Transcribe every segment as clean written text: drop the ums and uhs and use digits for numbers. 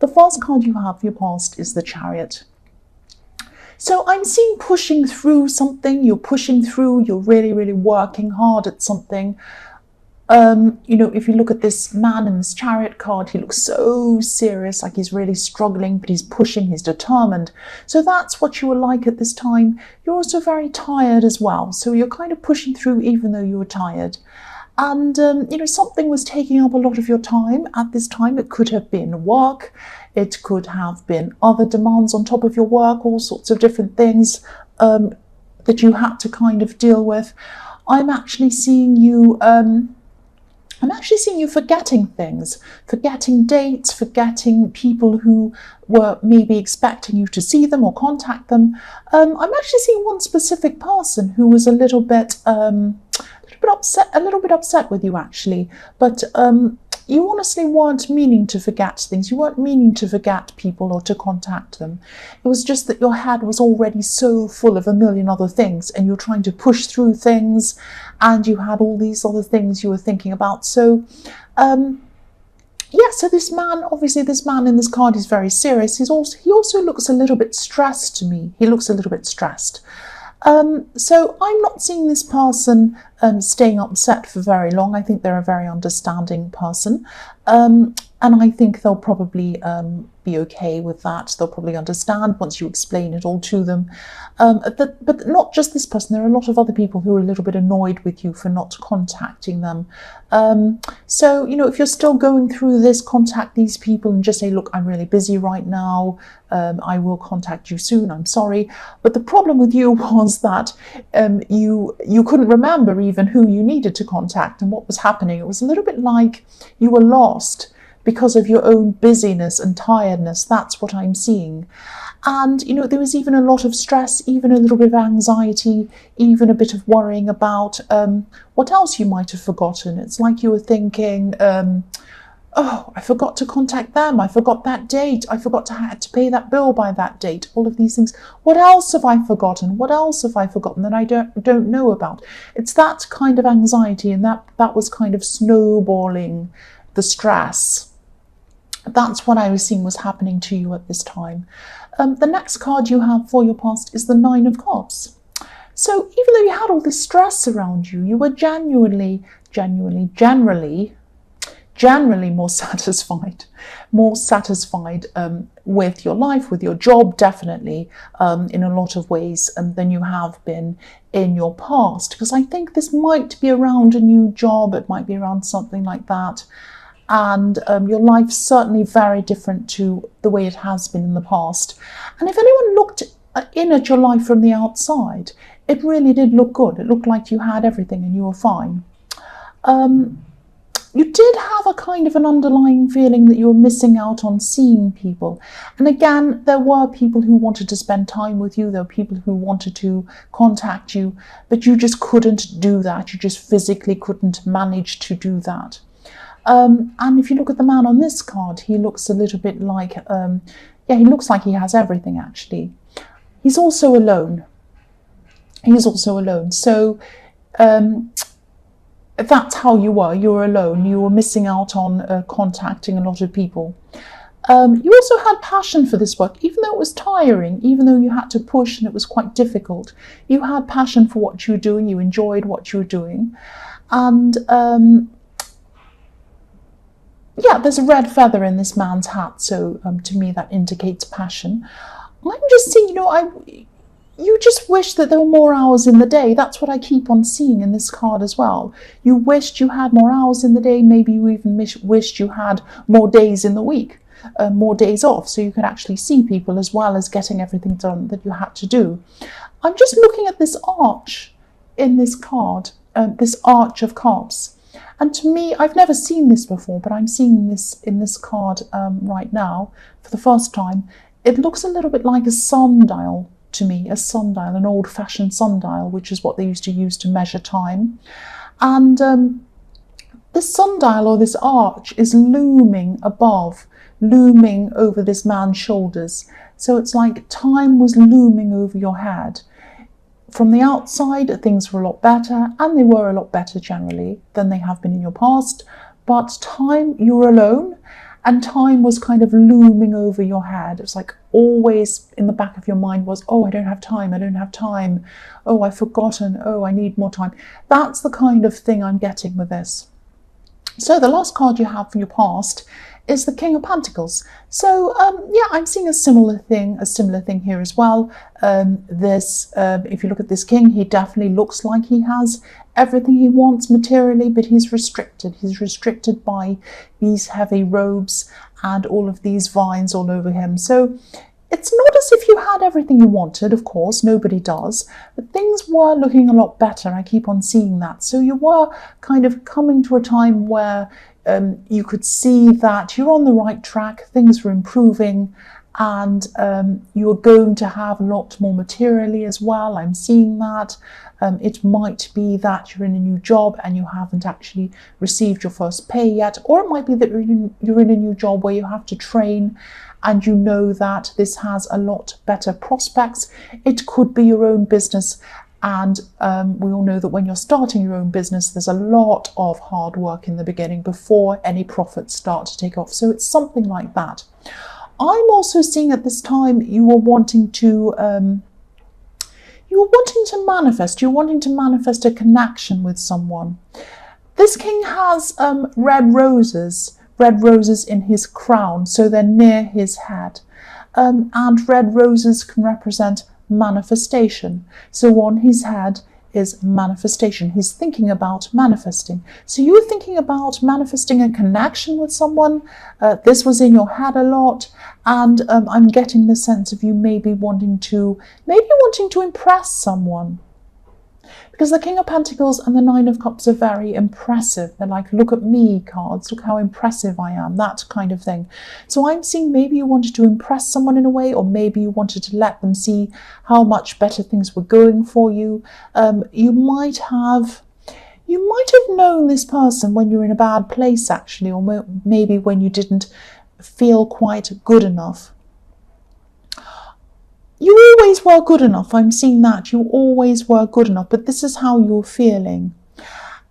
The first card you have for your past is the Chariot. So I'm seeing pushing through something. You're pushing through. You're really, really working hard at something. If you look at this man in this Chariot card, he looks so serious, like he's really struggling, but he's pushing, he's determined. So that's what you were like at this time. You're also very tired as well. So you're kind of pushing through even though you were tired. And, something was taking up a lot of your time at this time. It could have been work. It could have been other demands on top of your work, all sorts of different things that you had to kind of deal with. I'm actually seeing you forgetting things, forgetting dates, forgetting people who were maybe expecting you to see them or contact them. I'm actually seeing one specific person who was a little bit upset with you actually, but you honestly weren't meaning to forget things. You weren't meaning to forget people or to contact them. It was just that your head was already so full of a million other things and you're trying to push through things and you had all these other things you were thinking about. So, so this man in this card is very serious. He also looks a little bit stressed to me. He looks a little bit stressed. So I'm not seeing this person staying upset for very long. I think they're a very understanding person. And I think they'll probably be okay with that. They'll probably understand once you explain it all to them. But not just this person. There are a lot of other people who are a little bit annoyed with you for not contacting them. So, if you're still going through this, contact these people and just say, look, I'm really busy right now. I will contact you soon. I'm sorry. But the problem with you was that you couldn't remember even who you needed to contact and what was happening. It was a little bit like you were lost because of your own busyness and tiredness. That's what I'm seeing. And, there was even a lot of stress, even a little bit of anxiety, even a bit of worrying about what else you might have forgotten. It's like you were thinking, oh, I forgot to contact them. I forgot that date. I forgot to have to pay that bill by that date. All of these things. What else have I forgotten? What else have I forgotten that I don't know about? It's that kind of anxiety, and that was kind of snowballing the stress. That's what I was seeing was happening to you at this time. The next card you have for your past is the Nine of Cups. So even though you had all this stress around you, you were generally more satisfied with your life, with your job, definitely, in a lot of ways than you have been in your past. Because I think this might be around a new job, it might be around something like that. And your life's certainly very different to the way it has been in the past. And if anyone looked in at your life from the outside, it really did look good. It looked like you had everything and you were fine. You did have a kind of an underlying feeling that you were missing out on seeing people. And again, there were people who wanted to spend time with you. There were people who wanted to contact you, but you just couldn't do that. You just physically couldn't manage to do that. And if you look at the man on this card, he looks a little bit like, he looks like he has everything, actually. He's also alone. So that's how you were. You were alone. You were missing out on contacting a lot of people. You also had passion for this work, even though it was tiring, even though you had to push and it was quite difficult. You had passion for what you were doing. You enjoyed what you were doing. And there's a red feather in this man's hat, so to me that indicates passion. I'm just seeing, you just wish that there were more hours in the day. That's what I keep on seeing in this card as well. You wished you had more hours in the day. Maybe you even wished you had more days in the week, more days off, so you could actually see people as well as getting everything done that you had to do. I'm just looking at this arch in this card, this Arch of Cups. And to me, I've never seen this before, but I'm seeing this in this card right now for the first time. It looks a little bit like a sundial to me, an old-fashioned sundial, which is what they used to use to measure time. And this sundial or this arch is looming over this man's shoulders. So it's like time was looming over your head. From the outside, things were a lot better, and they were a lot better generally than they have been in your past. But time, you were alone, and time was kind of looming over your head. It was like always in the back of your mind was, oh, I don't have time, I don't have time. Oh, I've forgotten. Oh, I need more time. That's the kind of thing I'm getting with this. So the last card you have from your past is the King of Pentacles. So yeah, I'm seeing a similar thing here as well. If you look at this king, he definitely looks like he has everything he wants materially, but he's restricted. He's restricted by these heavy robes and all of these vines all over him. So it's not as if you had everything you wanted, of course, nobody does, but things were looking a lot better. I keep on seeing that. So you were kind of coming to a time where you could see that you're on the right track, things were improving, and you are going to have a lot more materially as well. I'm seeing that. It might be that you're in a new job and you haven't actually received your first pay yet, or it might be that you're in a new job where you have to train and you know that this has a lot better prospects. It could be your own business. And we all know that when you're starting your own business, there's a lot of hard work in the beginning before any profits start to take off. So it's something like that. I'm also seeing at this time you were wanting to manifest. You're wanting to manifest a connection with someone. This king has red roses in his crown, so they're near his head. And red roses can represent manifestation. So on his head is manifestation. He's thinking about manifesting. So you're thinking about manifesting a connection with someone. This was in your head a lot, and I'm getting the sense of you maybe wanting to impress someone. Because the King of Pentacles and the Nine of Cups are very impressive. They're like, look at me cards, look how impressive I am, that kind of thing. So I'm seeing maybe you wanted to impress someone in a way, or maybe you wanted to let them see how much better things were going for you. You might have known this person when you were in a bad place, actually, or maybe when you didn't feel quite good enough. You always were good enough. I'm seeing that. You always were good enough, but this is how you're feeling.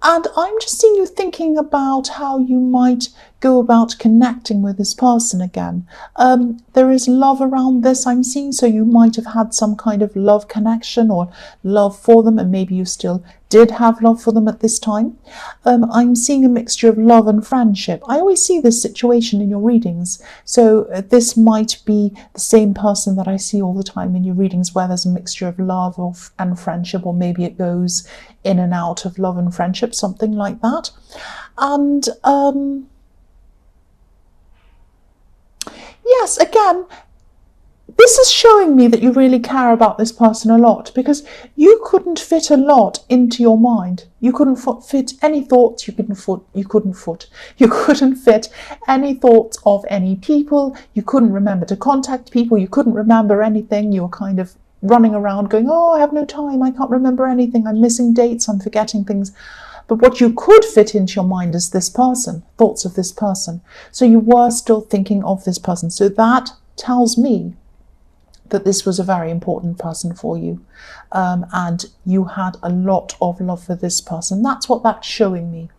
And I'm just seeing you thinking about how you might go about connecting with this person again. There is love around this, I'm seeing, so you might have had some kind of love connection or love for them, and maybe you still did have love for them at this time. I'm seeing a mixture of love and friendship. I always see this situation in your readings, so this might be the same person that I see all the time in your readings, where there's a mixture of love and friendship, or maybe it goes in and out of love and friendship, something like that. And yes, again, this is showing me that you really care about this person a lot, because you couldn't fit a lot into your mind. You couldn't fit any thoughts. You couldn't fit any thoughts of any people. You couldn't remember to contact people. You couldn't remember anything. You were kind of running around going, oh, I have no time. I can't remember anything. I'm missing dates. I'm forgetting things. But what you could fit into your mind is this person, thoughts of this person. So you were still thinking of this person. So that tells me that this was a very important person for you. And you had a lot of love for this person. That's what that's showing me.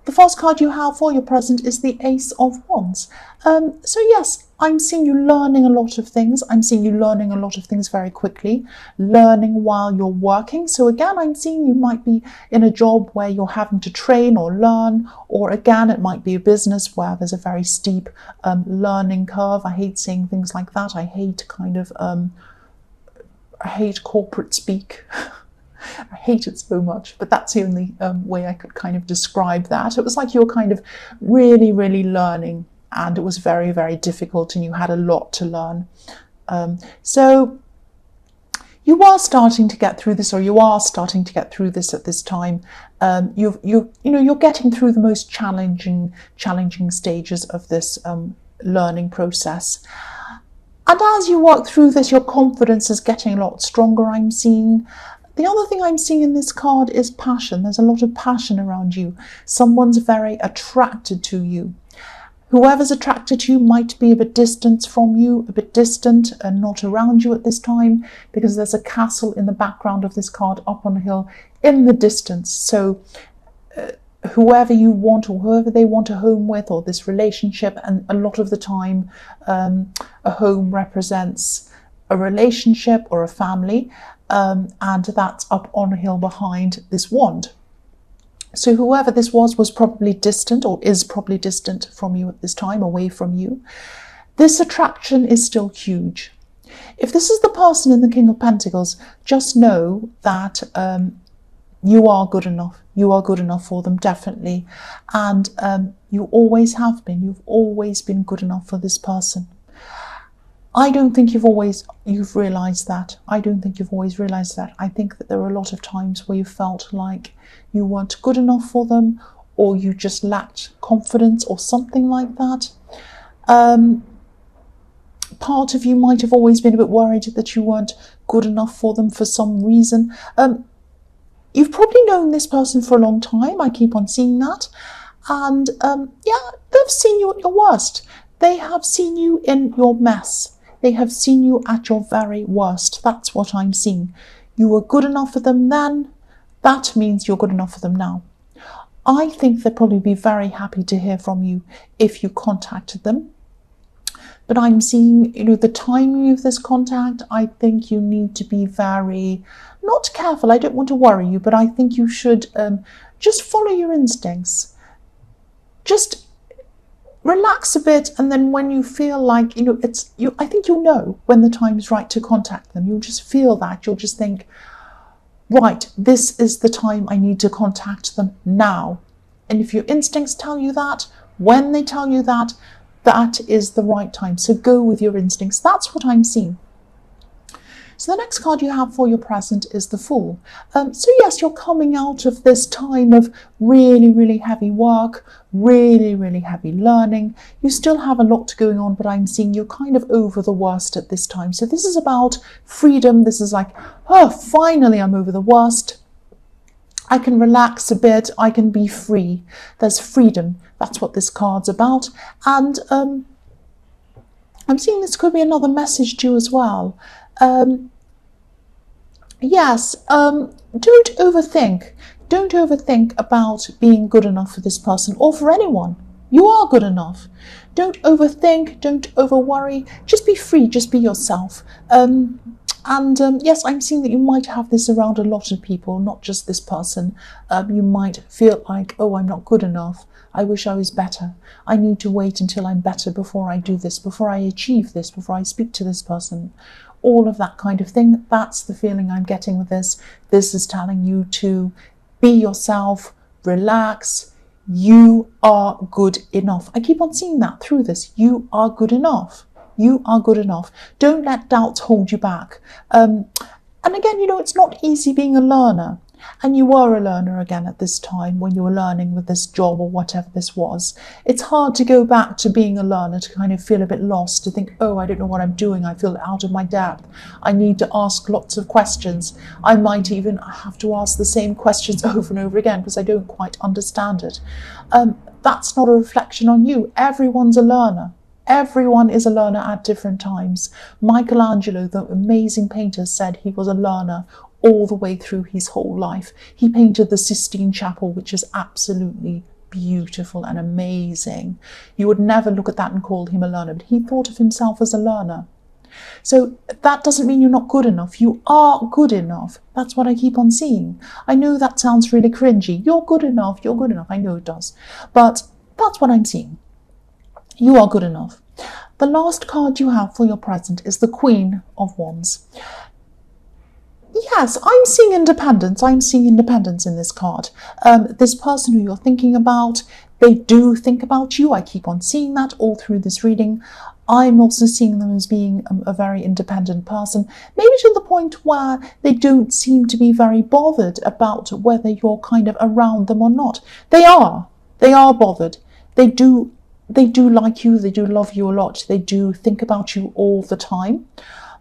The first card you have for your present is the Ace of Wands. So yes, I'm seeing you learning a lot of things. I'm seeing you learning a lot of things very quickly, learning while you're working. So again, I'm seeing you might be in a job where you're having to train or learn, or again, it might be a business where there's a very steep learning curve. I hate saying things like that. I hate I hate corporate speak. I hate it so much, but that's the only way I could kind of describe that. It was like you were kind of really, really learning, and it was very, very difficult, and you had a lot to learn. So you are starting to get through this, or you are starting to get through this at this time. You're getting through the most challenging stages of this learning process. And as you work through this, your confidence is getting a lot stronger, I'm seeing. The other thing I'm seeing in this card is passion. There's a lot of passion around you. Someone's very attracted to you. Whoever's attracted to you might be a bit distant from you, a bit distant and not around you at this time, because there's a castle in the background of this card up on a hill in the distance. So whoever you want or whoever they want a home with, or this relationship. And a lot of the time a home represents a relationship or a family, and that's up on a hill behind this wand. So whoever this was probably distant, or is probably distant from you at this time, away from you. This attraction is still huge. If this is the person in the King of Pentacles, just know that you are good enough. You are good enough for them, definitely. And you always have been. You've always been good enough for this person. I don't think you've realised that. I don't think you've always realised that. I think that there are a lot of times where you felt like you weren't good enough for them, or you just lacked confidence or something like that. Part of you might have always been a bit worried that you weren't good enough for them for some reason. You've probably known this person for a long time. I keep on seeing that. And yeah, they've seen you at your worst. They have seen you in your mess. They have seen you at your very worst. That's what I'm seeing. You were good enough for them then. That means you're good enough for them now. I think they'd probably be very happy to hear from you if you contacted them. But I'm seeing, the timing of this contact. I think you need to be very, not careful. I don't want to worry you, but I think you should just follow your instincts. Just relax a bit, and then when you feel like, I think you'll know when the time is right to contact them. You'll just feel that. You'll just think, right, this is the time I need to contact them now. And if your instincts tell you that, when they tell you that, that is the right time. So go with your instincts. That's what I'm seeing. So the next card you have for your present is the Fool. So yes, you're coming out of this time of really, really heavy work, really, really heavy learning. You still have a lot going on, but I'm seeing you're kind of over the worst at this time. So this is about freedom. This is like, oh, finally I'm over the worst. I can relax a bit. I can be free. There's freedom. That's what this card's about. And I'm seeing this could be another message to you as well. Yes, don't overthink. Don't overthink about being good enough for this person or for anyone. You are good enough. Don't overthink, don't over worry. Just be free, just be yourself. Yes, I'm seeing that you might have this around a lot of people, not just this person. You might feel like, oh, I'm not good enough. I wish I was better. I need to wait until I'm better before I do this, before I achieve this, before I speak to this person. All of that kind of thing. That's the feeling I'm getting with this. This is telling you to be yourself, relax. You are good enough. I keep on seeing that through this. You are good enough. You are good enough. Don't let doubts hold you back. And again, it's not easy being a learner. And you were a learner again at this time when you were learning with this job or whatever this was. It's hard to go back to being a learner, to kind of feel a bit lost, to think, oh, I don't know what I'm doing. I feel out of my depth. I need to ask lots of questions. I might even have to ask the same questions over and over again because I don't quite understand it. That's not a reflection on you. Everyone's a learner. Everyone is a learner at different times. Michelangelo, the amazing painter, said he was a learner all the way through his whole life. He painted the Sistine Chapel, which is absolutely beautiful and amazing. You would never look at that and call him a learner, but he thought of himself as a learner. So that doesn't mean you're not good enough. You are good enough. That's what I keep on seeing. I know that sounds really cringy. You're good enough. You're good enough. I know it does. But that's what I'm seeing. You are good enough. The last card you have for your present is the Queen of Wands. Yes, I'm seeing independence. I'm seeing independence in this card. This person who you're thinking about, they do think about you. I keep on seeing that all through this reading. I'm also seeing them as being a very independent person, maybe to the point where they don't seem to be very bothered about whether you're kind of around them or not. They are bothered. They do like you. They do love you a lot. They do think about you all the time.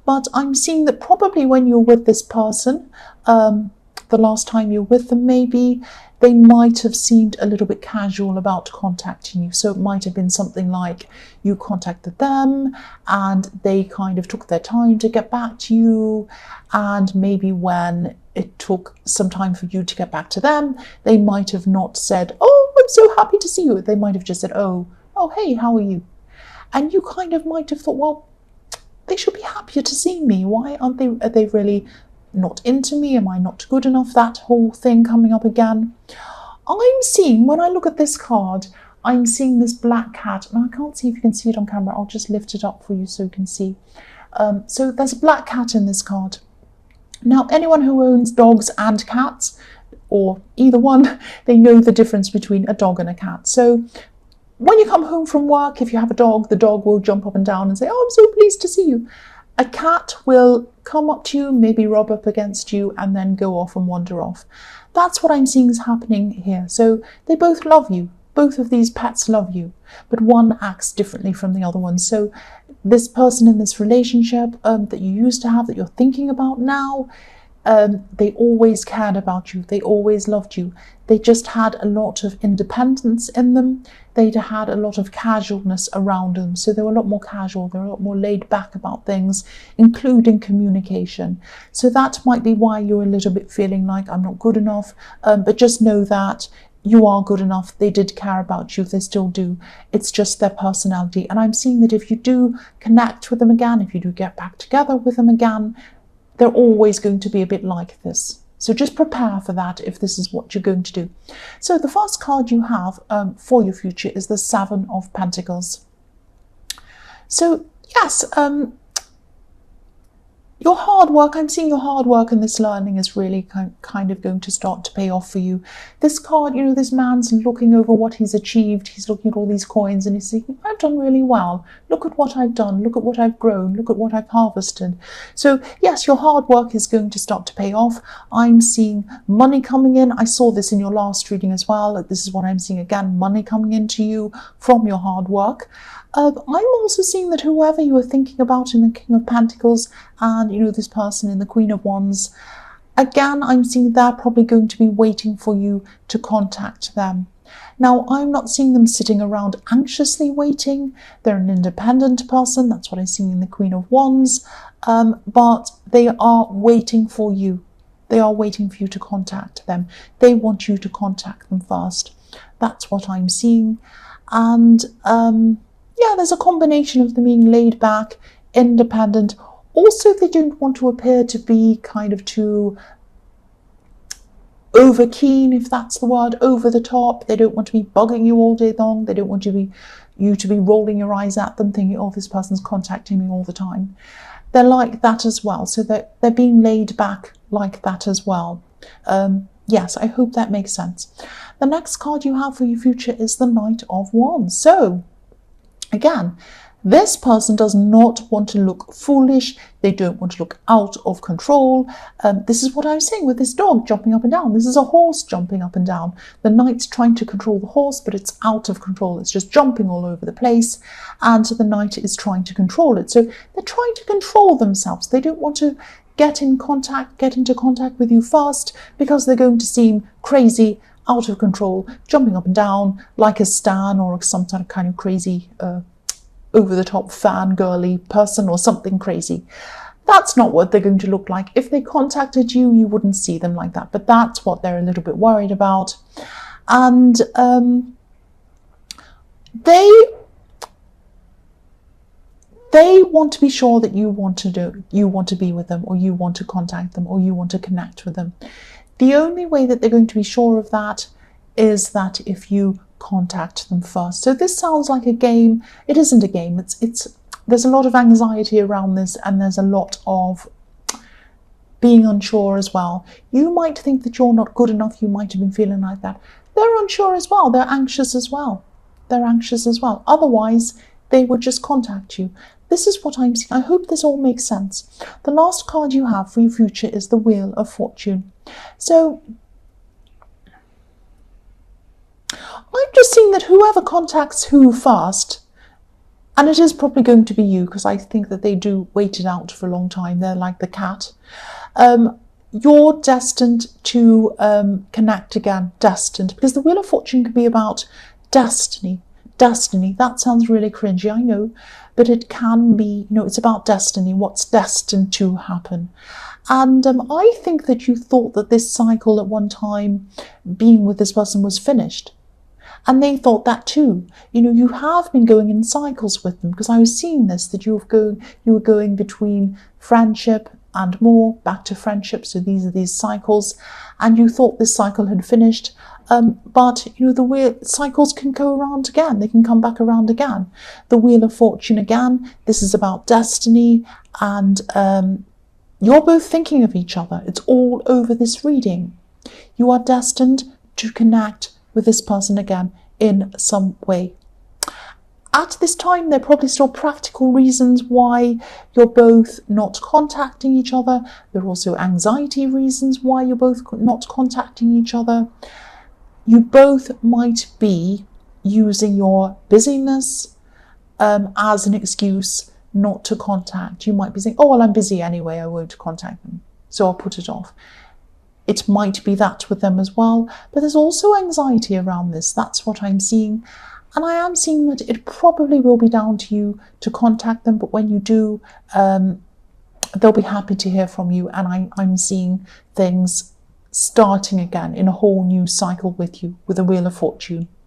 But I'm seeing that probably when you're with this person, the last time you're with them, maybe they might have seemed a little bit casual about contacting you. So it might have been something like you contacted them and they kind of took their time to get back to you. And maybe when it took some time for you to get back to them. They might have not said, oh, I'm so happy to see you. They might have just said, oh, hey, how are you? And you kind of might have thought, well, they should be happier to see me. Why aren't they? Are they really not into me? Am I not good enough? That whole thing coming up again. I'm seeing, when I look at this card, I'm seeing this black cat. Now, I can't see if you can see it on camera. I'll just lift it up for you so you can see. So there's a black cat in this card. Now, anyone who owns dogs and cats, or either one, they know the difference between a dog and a cat. So when you come home from work, if you have a dog, the dog will jump up and down and say, oh, I'm so pleased to see you. A cat will come up to you, maybe rub up against you, and then go off and wander off. That's what I'm seeing is happening here. So they both love you. Both of these pets love you, but one acts differently from the other one. So this person in this relationship that you used to have, that you're thinking about now, they always cared about you. They always loved you. They just had a lot of independence in them. They had a lot of casualness around them. So they were a lot more casual. They were a lot more laid back about things, including communication. So that might be why you're a little bit feeling like I'm not good enough. But just know that you are good enough. They did care about you. They still do. It's just their personality. And I'm seeing that if you do connect with them again, if you do get back together with them again, they're always going to be a bit like this. So just prepare for that if this is what you're going to do. So the first card you have for your future is the Seven of Pentacles. So yes, your hard work, I'm seeing your hard work and this learning is really kind of going to start to pay off for you. This card, you know, this man's looking over what he's achieved. He's looking at all these coins and he's thinking, I've done really well. Look at what I've done. Look at what I've grown. Look at what I've harvested. So yes, your hard work is going to start to pay off. I'm seeing money coming in. I saw this in your last reading as well. This is what I'm seeing again, money coming into you from your hard work. I'm also seeing that whoever you were thinking about in the King of Pentacles and, you know, this person in the Queen of Wands, again, I'm seeing they're probably going to be waiting for you to contact them. Now, I'm not seeing them sitting around anxiously waiting. They're an independent person. That's what I'm seeing in the Queen of Wands. But they are waiting for you. They are waiting for you to contact them. They want you to contact them first. That's what I'm seeing. And yeah, there's a combination of them being laid back, independent. Also, they don't want to appear to be kind of too over keen, if that's the word, over the top. They don't want to be bugging you all day long. They don't want you to be rolling your eyes at them thinking, oh, this person's contacting me all the time. They're like that as well. So they're being laid back like that as well. Yes, I hope that makes sense. The next card you have for your future is the Knight of Wands. So again, this person does not want to look foolish. They don't want to look out of control. This is what I was saying with this dog jumping up and down. This is a horse jumping up and down. The knight's trying to control the horse, but it's out of control. It's just jumping all over the place. And the knight is trying to control it. So they're trying to control themselves. They don't want to get into contact with you first because they're going to seem crazy, out of control, jumping up and down like a stan or some kind of crazy over-the-top fangirly person or something crazy. That's not what they're going to look like. If they contacted you, you wouldn't see them like that. But that's what they're a little bit worried about. And they want to be sure that you want to be with them, or you want to contact them, or you want to connect with them. The only way that they're going to be sure of that is that if you contact them first. So this sounds like a game. It isn't a game. There's a lot of anxiety around this, and there's a lot of being unsure as well. You might think that you're not good enough. You might have been feeling like that. They're unsure as well. They're anxious as well. Otherwise, they would just contact you. This is what I'm seeing. I hope this all makes sense. The last card you have for your future is the Wheel of Fortune. So I'm just seeing that whoever contacts who first, and it is probably going to be you, because I think that they do wait it out for a long time. They're like the cat. You're destined to connect again. Destined, because the Wheel of Fortune can be about destiny. Destiny, that sounds really cringy, I know, but it can be, it's about destiny, what's destined to happen. And I think that you thought that this cycle at one time, being with this person, was finished. And they thought that too. You have been going in cycles with them, because I was seeing this, that you were going between friendship and more, back to friendship. So these are these cycles, and you thought this cycle had finished. But the weird cycles can go around again. They can come back around again. The Wheel of Fortune again. This is about destiny, and you're both thinking of each other. It's all over this reading. You are destined to connect with this person again in some way. At this time, there are probably still practical reasons why you're both not contacting each other. There are also anxiety reasons why you're both not contacting each other. You both might be using your busyness as an excuse not to contact. You might be saying, oh, well, I'm busy anyway, I won't contact them, so I'll put it off. It might be that with them as well, but there's also anxiety around this. That's what I'm seeing. And I am seeing that it probably will be down to you to contact them, but when you do, they'll be happy to hear from you. And I'm seeing things starting again in a whole new cycle with you, with the Wheel of Fortune.